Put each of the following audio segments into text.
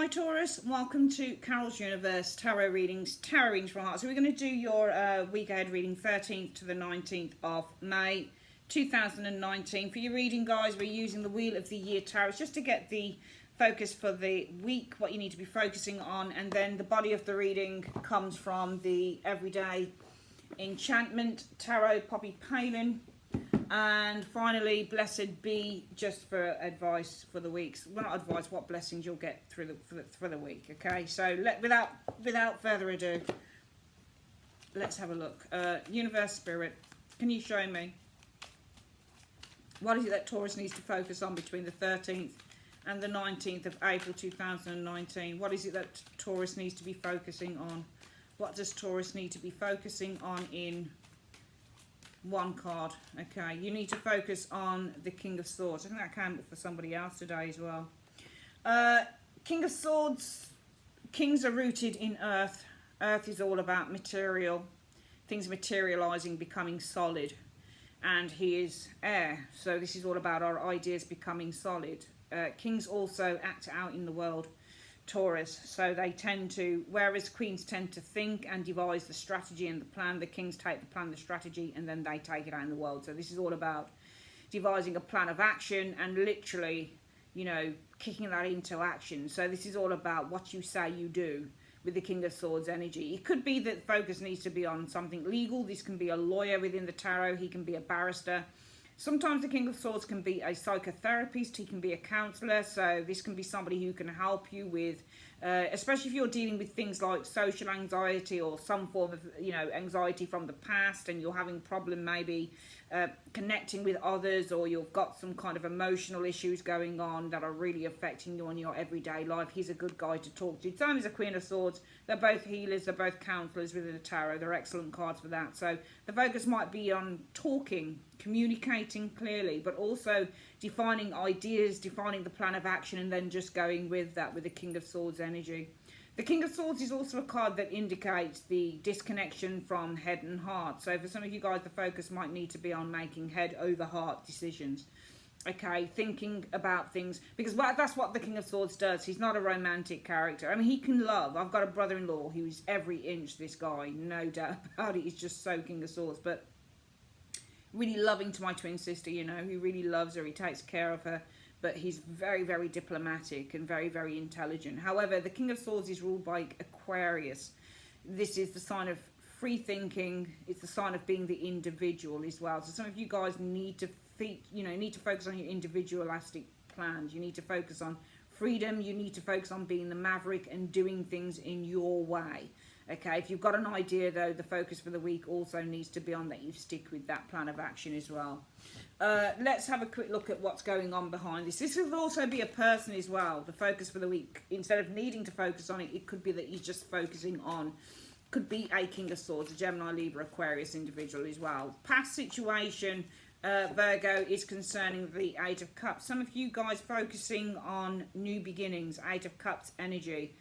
Hi Taurus, welcome to Carol's Universe Tarot Readings, Tarot Readings for Heart. So we're going to do your week ahead reading 13th to the 19th of May 2019. For your reading, guys, we're using the Wheel of the Year Tarot just to get the focus for the week, what you need to be focusing on, and then the body of the reading comes from the Everyday Enchantment Tarot, Poppy Palin. And finally, Blessed Be, just for advice for the weeks. Well, not advice, what blessings you'll get through for the week. Okay, so without further ado, let's have a look. Universe Spirit, can you show me what is it that Taurus needs to focus on between the 13th and the 19th of April 2019? What is it that Taurus needs to be focusing on? What does Taurus need to be focusing on in one card? Okay, you need to focus on the King of Swords. I think that came up for somebody else today as well. King of Swords, kings are rooted in earth. Earth is all about material, things materializing, becoming solid. And he is air, so this is all about our ideas becoming solid. Kings also act out in the world, Taurus, so they tend to, whereas queens tend to think and devise the strategy and the plan, the kings take the plan, the strategy, and then they take it out in the world. So this is all about devising a plan of action and literally, you know, kicking that into action. So this is all about what you say you do with the King of Swords energy. It could be that focus needs to be on something legal. This can be a lawyer within the tarot. He can be a barrister. Sometimes the King of Swords can be a psychotherapist, he can be a counsellor, so this can be somebody who can help you with, especially if you're dealing with things like social anxiety or some form of, you know, anxiety from the past, and you're having problem maybe connecting with others, or you've got some kind of emotional issues going on that are really affecting you on your everyday life. He's a good guy to talk to. Same as a Queen of Swords. They're both healers, they're both counsellors within the tarot. They're excellent cards for that. So the focus might be on talking, communicating clearly, but also defining ideas, defining the plan of action, and then just going with that with the King of Swords energy. The King of Swords is also a card that indicates the disconnection from head and heart. So for some of you guys, the focus might need to be on making head over heart decisions. Okay, thinking about things, because that's what the King of Swords does. He's not a romantic character. I mean, he can love. I've got a brother-in-law who's every inch this guy, no doubt about it. He's just so King of Swords, but really loving to my twin sister, you know. He really loves her, he takes care of her, but he's very, very diplomatic and very, very intelligent. However, the King of Swords is ruled by Aquarius. This is the sign of free thinking. It's the sign of being the individual as well. So some of you guys need to focus on your individualistic plans. You need to focus on freedom. You need to focus on being the maverick and doing things in your way. Okay, if you've got an idea though, the focus for the week also needs to be on that you stick with that plan of action as well. Let's have a quick look at what's going on behind this. This will also be a person as well. The focus for the week, instead of needing to focus on it, it could be that you're just focusing on, could be a King of Swords, a Gemini, Libra, Aquarius individual as well. Past situation, Virgo, is concerning the Eight of Cups. Some of you guys focusing on new beginnings, Eight of Cups energy.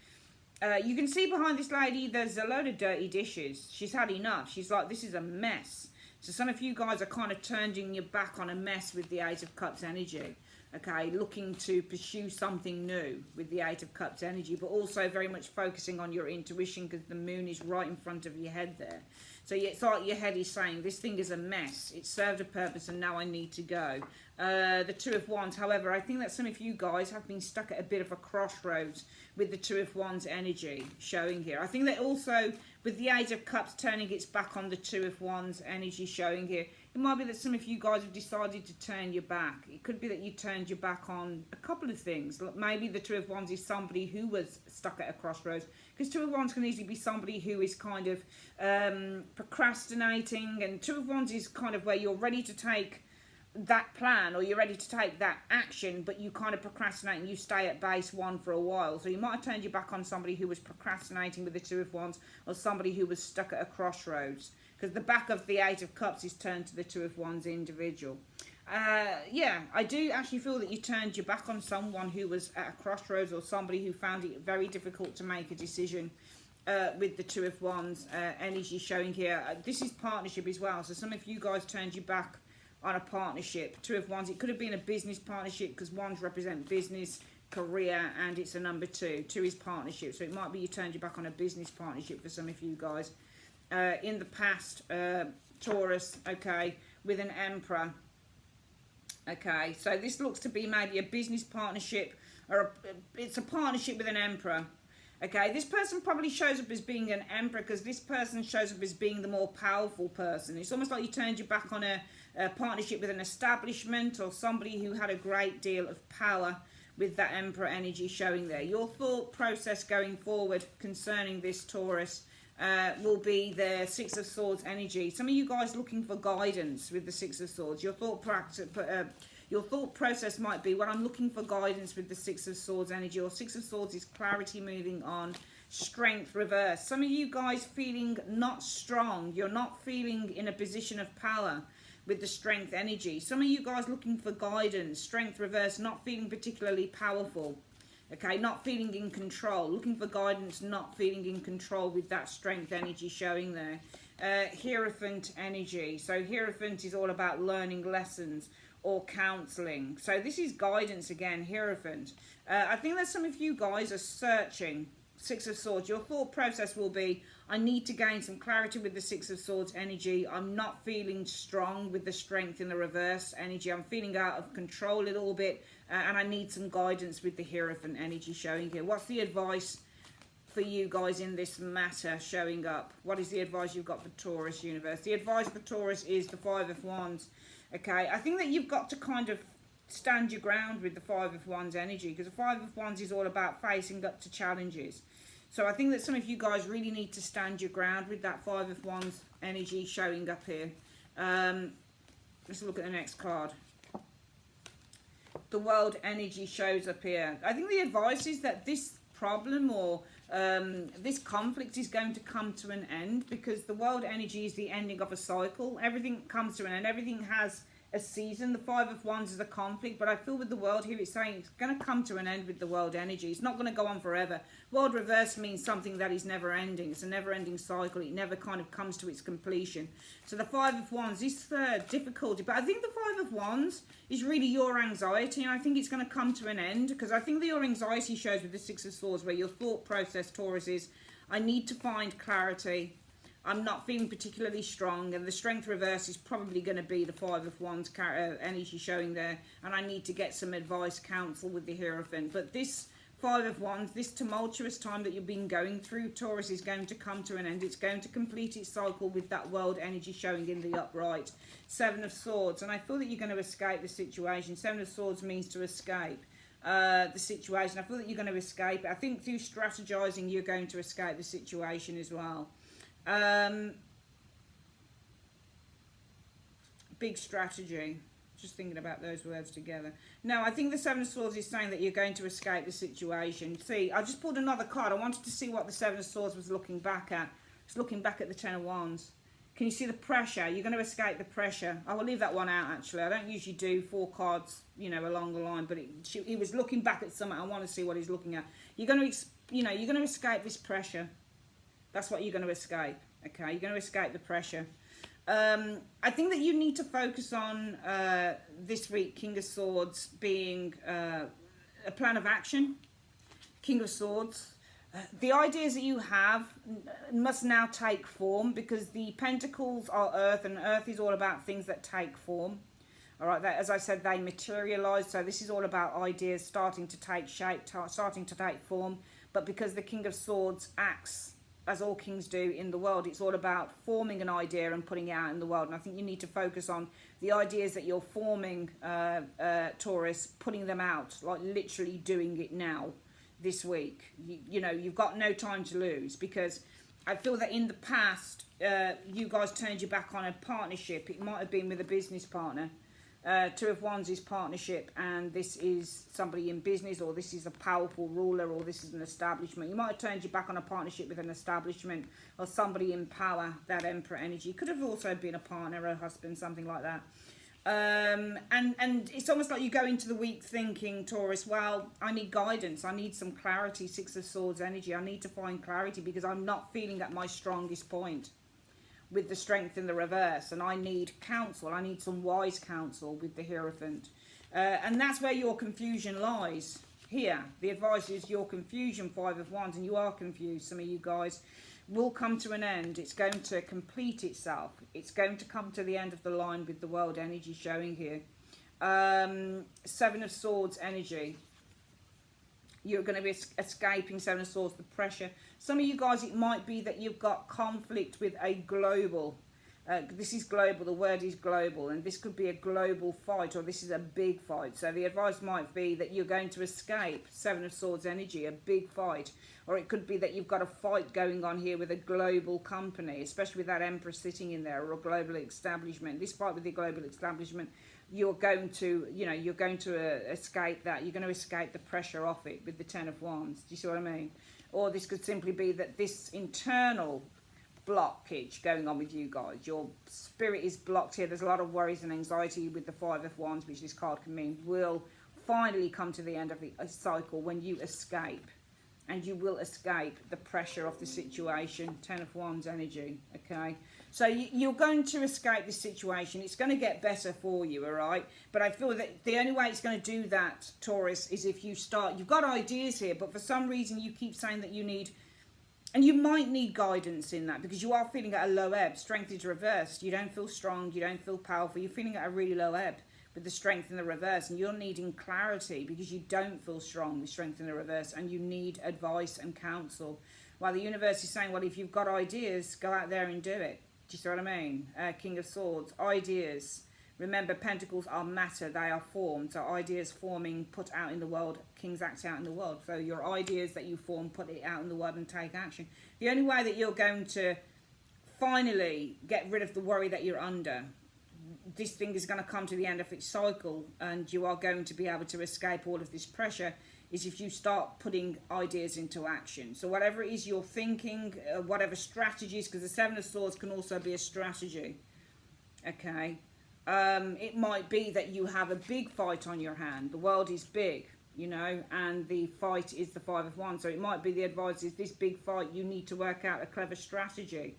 You can see behind this lady, there's a load of dirty dishes. She's had enough. She's like, this is a mess. So some of you guys are kind of turning your back on a mess with the Eight of Cups energy. Okay, looking to pursue something new with the Eight of Cups energy, but also very much focusing on your intuition because the moon is right in front of your head there. So it's like your head is saying, this thing is a mess. It served a purpose and now I need to go. The Two of Wands, however, I think that some of you guys have been stuck at a bit of a crossroads with the Two of Wands energy showing here. I think that also with the Eight of Cups turning its back on the Two of Wands energy showing here, it might be that some of you guys have decided to turn your back. It could be that you turned your back on a couple of things. Maybe the Two of Wands is somebody who was stuck at a crossroads, because Two of Wands can easily be somebody who is kind of procrastinating, and Two of Wands is kind of where you're ready to take that plan or you're ready to take that action, but you kind of procrastinate and you stay at base one for a while. So you might have turned your back on somebody who was procrastinating with the Two of Wands, or somebody who was stuck at a crossroads, because the back of the Eight of Cups is turned to the Two of Wands individual. Yeah, I do actually feel that you turned your back on someone who was at a crossroads, or somebody who found it very difficult to make a decision with the Two of Wands energy showing here. This is partnership as well, so some of you guys turned your back on a partnership. Two of Wands, it could have been a business partnership, because wands represent business, career, and it's a number 2. 2 is partnership, so it might be you turned your back on a business partnership for some of you guys. In the past, Taurus, okay, with an Emperor. Okay, so this looks to be maybe a business partnership, or it's a partnership with an Emperor. Okay, this person probably shows up as being an Emperor because this person shows up as being the more powerful person. It's almost like you turned your back on a partnership with an establishment or somebody who had a great deal of power, with that Emperor energy showing there. Your thought process going forward concerning this Taurus will be the 6 of Swords energy. Some of you guys looking for guidance with the 6 of Swords. Your thought process might be, well, I'm looking for guidance with the 6 of Swords energy, or 6 of Swords is clarity moving on, strength reverse. Some of you guys feeling not strong. You're not feeling in a position of power with the strength energy. Some of you guys looking for guidance, strength reverse, not feeling particularly powerful. Okay, not feeling in control, looking for guidance, not feeling in control with that strength energy showing there. Hierophant energy. So Hierophant is all about learning lessons or counselling. So this is guidance again, Hierophant. I think that some of you guys are searching. 6 of Swords. Your thought process will be, I need to gain some clarity with the 6 of Swords energy. I'm not feeling strong with the strength in the reverse energy. I'm feeling out of control a little bit, and I need some guidance with the Hierophant energy showing here. What's the advice for you guys in this matter showing up? What is the advice you've got for Taurus universe? The advice for Taurus is the 5 of Wands. Okay, I think that you've got to kind of stand your ground with the 5 of Wands energy, because the 5 of Wands is all about facing up to challenges. So I think that some of you guys really need to stand your ground with that 5 of Wands energy showing up here. Let's look at the next card. The World energy shows up here. I think the advice is that this problem or this conflict is going to come to an end, because the World energy is the ending of a cycle. Everything comes to an end. Everything has a season. The 5 of Wands is a conflict, but I feel with the World here, it's saying it's going to come to an end with the World energy. It's not going to go on forever. World reverse means something that is never ending. It's a never ending cycle. It never kind of comes to its completion. So the 5 of Wands is difficulty, but I think the 5 of Wands is really your anxiety, and I think it's going to come to an end, because I think that your anxiety shows with the 6 of Swords, where your thought process, Taurus, is I need to find clarity. I'm not feeling particularly strong, and the strength reverse is probably going to be the 5 of Wands energy showing there, and I need to get some advice, counsel with the Hierophant. But this 5 of Wands, this tumultuous time that you've been going through, Taurus, is going to come to an end. It's going to complete its cycle with that World energy showing in the upright. 7 of Swords, and I feel that you're going to escape the situation. 7 of Swords means to escape the situation. I feel that you're going to escape it. I think through strategizing, you're going to escape the situation as well. Big strategy. Just thinking about those words together. No, I think the 7 of Swords is saying that you're going to escape the situation. See, I just pulled another card. I wanted to see what the 7 of Swords was looking back at. It's looking back at the 10 of Wands. Can you see the pressure? You're going to escape the pressure. I will leave that one out, actually. I don't usually do 4 cards, you know, along the line, but he was looking back at something. I want to see what he's looking at. You're going to, you're going to escape this pressure. That's what you're going to escape. Okay, you're going to escape the pressure. I think that you need to focus on this week, King of Swords being a plan of action. King of Swords. The ideas that you have must now take form, because the Pentacles are Earth, and Earth is all about things that take form. All right, as I said, they materialize. So this is all about ideas starting to take shape, starting to take form. But because the King of Swords acts as all kings do in the world, it's all about forming an idea and putting it out in the world. And I think you need to focus on the ideas that you're forming, Taurus, putting them out, like literally doing it now, this week. You know, you've got no time to lose, because I feel that in the past, you guys turned your back on a partnership. It might have been with a business partner. 2 of Wands is partnership, and this is somebody in business, or this is a powerful ruler, or this is an establishment. You might have turned your back on a partnership with an establishment or somebody in power, that Emperor energy. Could have also been a partner, a husband, something like that. And it's almost like you go into the week thinking, Taurus, well, I need guidance. I need some clarity. 6 of Swords energy. I need to find clarity, because I'm not feeling at my strongest point with the strength in the reverse, and I need counsel. I need some wise counsel with the Hierophant, and that's where your confusion lies here. The advice is your confusion, Five of Wands, and you are confused. Some of you guys will come to an end. It's going to complete itself. It's going to come to the end of the line with the world energy showing here. Seven of Swords energy. You're going to be escaping Seven of Swords, the pressure. Some of you guys, it might be that you've got conflict with a global. This is global, the word is global, and this could be a global fight, or this is a big fight. So the advice might be that you're going to escape Seven of Swords energy, a big fight. Or it could be that you've got a fight going on here with a global company, especially with that Empress sitting in there, or a global establishment. This fight with the global establishment, you're going to, you know, you're going to escape that. You're going to escape the pressure off it with the Ten of Wands. Do you see what I mean? Or this could simply be that this internal blockage going on with you guys, your spirit is blocked here. There's a lot of worries and anxiety with the Five of Wands, which this card can mean, will finally come to the end of the cycle when you escape. And you will escape the pressure of the situation. Ten of Wands energy, okay? So you're going to escape this situation. It's going to get better for you, all right? But I feel that the only way it's going to do that, Taurus, is if you start... You've got ideas here, but for some reason you keep saying that you need... And you might need guidance in that because you are feeling at a low ebb. Strength is reversed. You don't feel strong. You don't feel powerful. You're feeling at a really low ebb with the strength in the reverse, and you're needing clarity because you don't feel strong with strength in the reverse, and you need advice and counsel. While the universe is saying, well, if you've got ideas, go out there and do it. Do you see what I mean? King of Swords, ideas. Remember, pentacles are matter, they are formed. So ideas forming, put out in the world, kings act out in the world. So your ideas that you form, put it out in the world and take action. The only way that you're going to finally get rid of the worry that you're under, this thing is going to come to the end of its cycle, and you are going to be able to escape all of this pressure, is if you start putting ideas into action. So whatever it is you're thinking, whatever strategies, because the Seven of Swords can also be a strategy, okay? It might be that you have a big fight on your hand. The world is big, you know, and the fight is the Five of Wands. So it might be the advice is this big fight, you need to work out a clever strategy,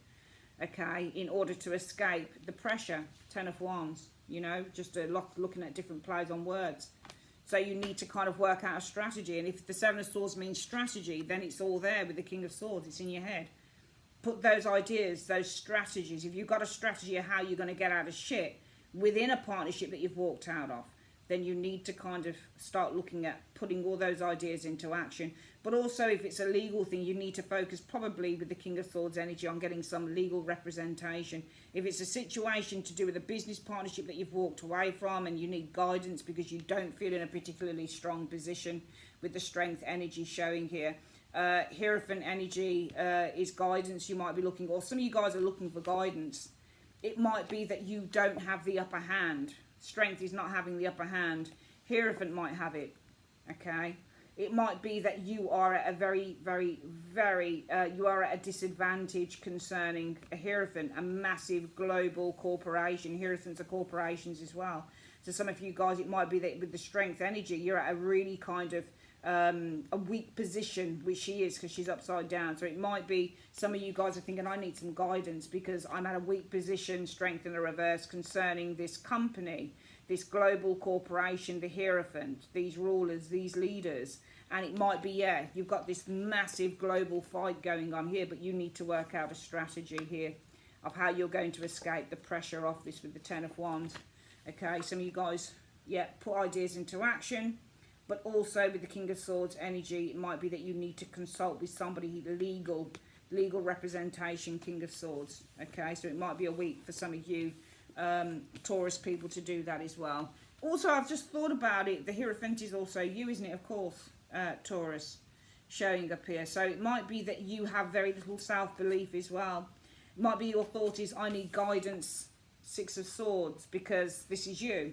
okay, in order to escape the pressure. Ten of Wands, you know, just looking at different plays on words. So you need to kind of work out a strategy. And if the Seven of Swords means strategy, then it's all there with the King of Swords. It's in your head. Put those ideas, those strategies. If you've got a strategy of how you're going to get out of shit within a partnership that you've walked out of, then you need to kind of start looking at putting all those ideas into action. But also, if it's a legal thing, you need to focus probably with the King of Swords energy on getting some legal representation. If it's a situation to do with a business partnership that you've walked away from and you need guidance because you don't feel in a particularly strong position with the Strength energy showing here. Hierophant energy is guidance you might be looking, or some of you guys are looking for guidance. It might be that you don't have the upper hand. Strength is not having the upper hand. Hierophant might have it, okay? It might be that you are at a very, you are at a disadvantage concerning a Hierophant, a massive global corporation. Hierophants are corporations as well. So some of you guys, it might be that with the Strength energy, you're at a really kind of a weak position, which she is because she's upside down. So it might be some of you guys are thinking, I need some guidance because I'm at a weak position, Strength in the reverse, concerning this company, this global corporation, the Hierophant, these rulers, these leaders. And it might be, yeah, you've got this massive global fight going on here, but you need to work out a strategy here of how you're going to escape the pressure of this with the Ten of Wands. Okay, some of you guys, yeah, put ideas into action. But also with the King of Swords energy, it might be that you need to consult with somebody legal representation, King of Swords. Okay, so it might be a week for some of you Taurus people to do that as well. Also, I've just thought about it. The Hierophant is also you, isn't it? Of course, Taurus, showing up here. So it might be that you have very little self-belief as well. It might be your thought is, I need guidance, Six of Swords, because this is you.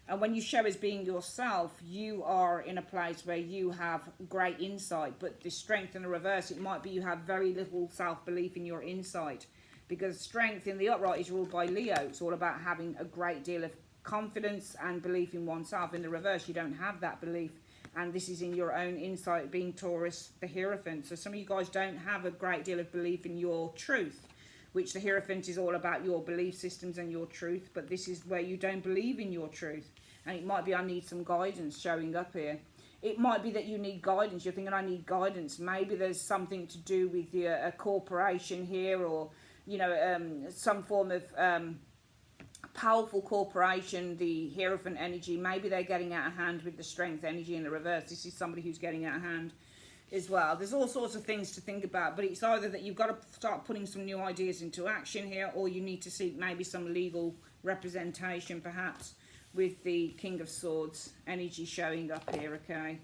And when you show as being yourself, you are in a place where you have great insight. But the Strength in the reverse, it might be you have very little self-belief in your insight. Because Strength in the upright is ruled by Leo. It's all about having a great deal of confidence and belief in oneself. In the reverse, you don't have that belief. And this is in your own insight, being Taurus, the Hierophant. So some of you guys don't have a great deal of belief in your truth, which the Hierophant is all about your belief systems and your truth. But this is where you don't believe in your truth. And it might be I need some guidance showing up here. it might be that you need guidance. You're thinking, I need guidance. Maybe there's something to do with a corporation here, or, you know, some form of powerful corporation, the Hierophant energy. Maybe they're getting out of hand with the Strength energy in the reverse. This is somebody who's getting out of hand as well. There's all sorts of things to think about, but it's either that you've got to start putting some new ideas into action here, or you need to seek maybe some legal representation, perhaps, with the King of Swords energy showing up here, okay?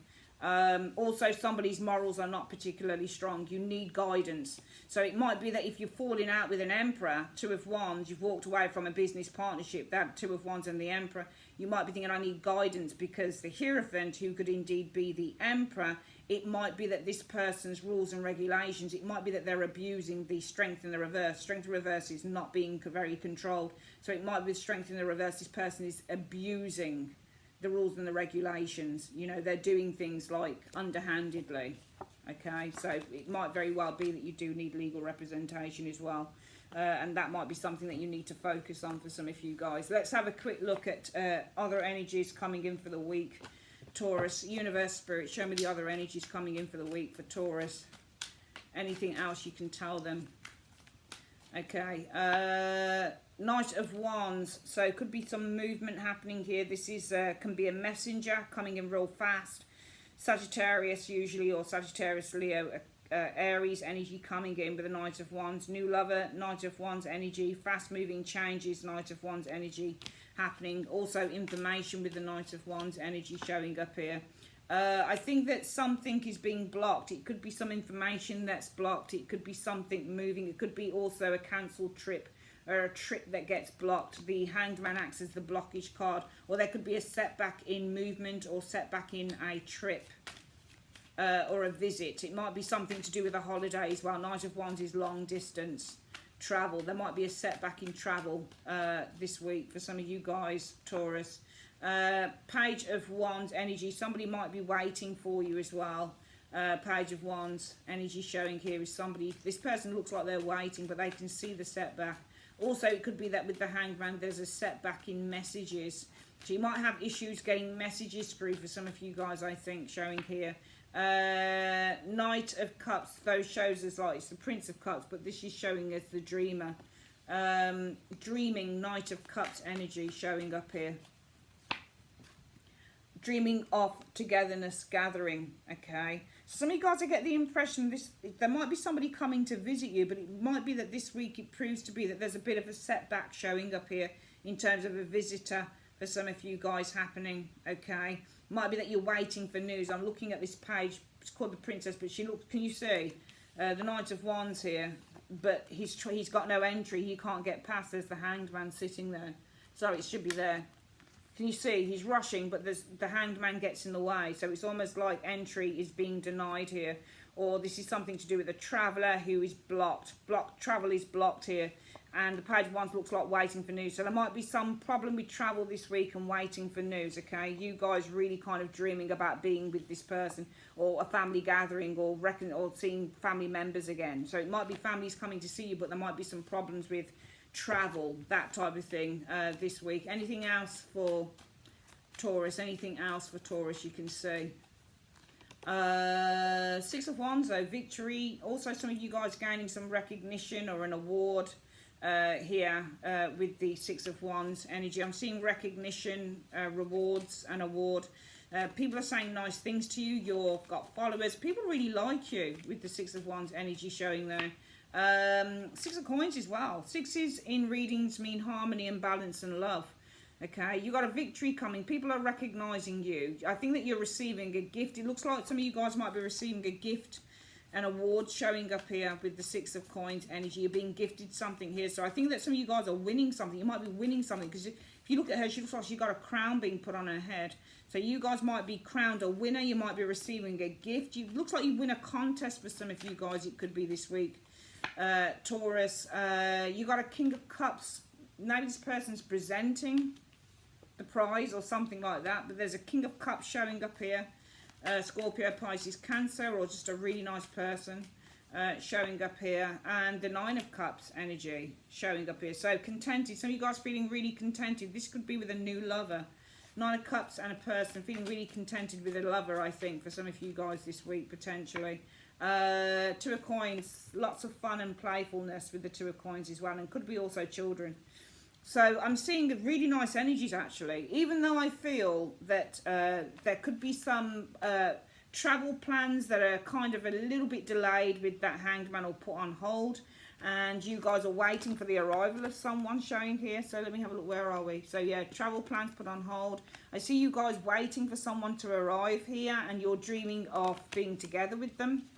Also, somebody's morals are not particularly strong. You need guidance. So it might be that if you're falling out with an Emperor, Two of Wands, you've walked away from a business partnership, that Two of Wands and the Emperor, you might be thinking, I need guidance, because the Hierophant, who could indeed be the Emperor, it might be that this person's rules and regulations, it might be that they're abusing the Strength in the reverse. Strength in the reverse is not being very controlled. So it might be Strength in the reverse, this person is abusing the rules and the regulations. You know, they're doing things like underhandedly. Okay, so it might very well be that you do need legal representation as well. And that might be something that you need to focus on for some of you guys. Let's have a quick look at other energies coming in for the week. Taurus, Universe, Spirit, show me the other energies coming in for the week for Taurus. Anything else you can tell them. Okay, Knight of Wands, so could be some movement happening here. This is can be a messenger coming in real fast. Sagittarius usually, or Sagittarius, Leo, Aries energy coming in with the Knight of Wands. New lover, Knight of Wands energy. Fast moving changes, Knight of Wands energy happening. Also information with the Knight of Wands energy showing up here. I think that something is being blocked. It could be some information that's blocked. It could be something moving. It could be also a cancelled trip, or a trip that gets blocked. The Hanged Man acts as the blockage card, or there could be a setback in movement, or setback in a trip, or a visit. It might be something to do with a holiday as well. Knight of Wands is long distance travel. There might be a setback in travel this week for some of you guys, Taurus. Page of Wands energy, somebody might be waiting for you as well. Page of Wands energy showing here is somebody, this person looks like they're waiting, but they can see the setback. Also, it could be that with the Hanged Man, there's a setback in messages. So you might have issues getting messages through for some of you guys, I think, showing here. Knight of Cups, those shows as like it's the Prince of Cups, but this is showing as the Dreamer. Dreaming, Knight of Cups energy showing up here. Dreaming of togetherness, gathering, okay? So some of you guys, I get the impression there might be somebody coming to visit you, but it might be that this week it proves to be that there's a bit of a setback showing up here in terms of a visitor for some of you guys happening, okay? Might be that you're waiting for news. I'm looking at this page, it's called the Princess, but she looks, can you see? The Knight of Wands here, but he's got no entry, he can't get past. There's the Hanged Man sitting there. Sorry, it should be there. Can you see? He's rushing, but the Hanged Man gets in the way. So it's almost like entry is being denied here. Or this is something to do with a traveller who is blocked. Travel is blocked here. And the Page of Wands looks like waiting for news. So there might be some problem with travel this week and waiting for news, okay? You guys really kind of dreaming about being with this person, or a family gathering, or seeing family members again. So it might be families coming to see you, but there might be some problems with travel, that type of thing this week. Anything else for Taurus? Anything else for Taurus you can see? Six of Wands, though, victory. Also, some of you guys gaining some recognition or an award here with the Six of Wands energy. I'm seeing recognition, rewards, and award. People are saying nice things to you. You've got followers. People really like you with the Six of Wands energy showing there. Six of Coins as well. Sixes in readings mean harmony and balance and love. Okay, you got a victory coming. People are recognizing you. I think that you're receiving a gift. It looks like some of you guys might be receiving a gift, an award showing up here with the Six of Coins energy. You're being gifted something here. So I think that some of you guys are winning something. You might be winning something, because if you look at her, she looks like she's got a crown being put on her head. So you guys might be crowned a winner. You might be receiving a gift. It looks like you win a contest for some of you guys. It could be this week. Taurus, you got a King of Cups. Maybe this person's presenting the prize or something like that, but there's a King of Cups showing up here. Scorpio, Pisces, Cancer, or just a really nice person showing up here, and the Nine of Cups energy showing up here. So contented, some of you guys feeling really contented. This could be with a new lover, Nine of Cups and a person. Feeling really contented with a lover, I think, for some of you guys this week, potentially. Two of Coins. Lots of fun and playfulness with the Two of Coins as well. And could be also children. So I'm seeing really nice energies, actually. Even though I feel that there could be some travel plans that are kind of a little bit delayed with that Hanged Man or put on hold. And you guys are waiting for the arrival of someone showing here. So let me have a look. Where are we? So yeah, travel plans put on hold. I see you guys waiting for someone to arrive here, and you're dreaming of being together with them.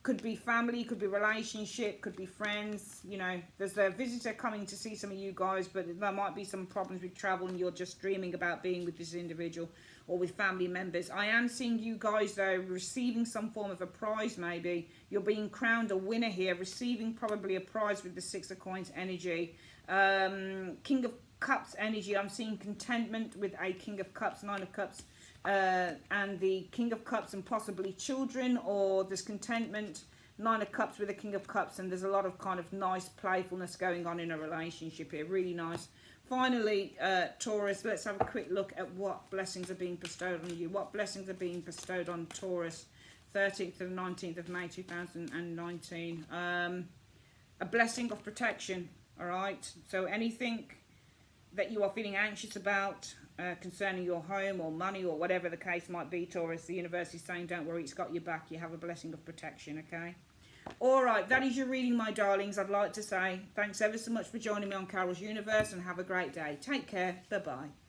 Could be family, could be relationship, could be friends. You know, there's a visitor coming to see some of you guys, but there might be some problems with travel and you're just dreaming about being with this individual or with family members. I am seeing you guys, though, receiving some form of a prize, maybe. You're being crowned a winner here, receiving probably a prize with the Six of Coins energy. King of Cups energy. I'm seeing contentment with a King of Cups, Nine of Cups. And the King of Cups and possibly children, or there's contentment, Nine of Cups with a King of Cups, and there's a lot of kind of nice playfulness going on in a relationship here. Really nice. Finally, Taurus, let's have a quick look at what blessings are being bestowed on you. What blessings are being bestowed on Taurus, 13th to the 19th of May 2019. A blessing of protection, all right? So anything that you are feeling anxious about concerning your home or money or whatever the case might be, Taurus, the universe is saying, don't worry, it's got your back. You have a blessing of protection, okay? All right, that is your reading, my darlings. I'd like to say thanks ever so much for joining me on Carol's Universe, and have a great day. Take care. Bye-bye.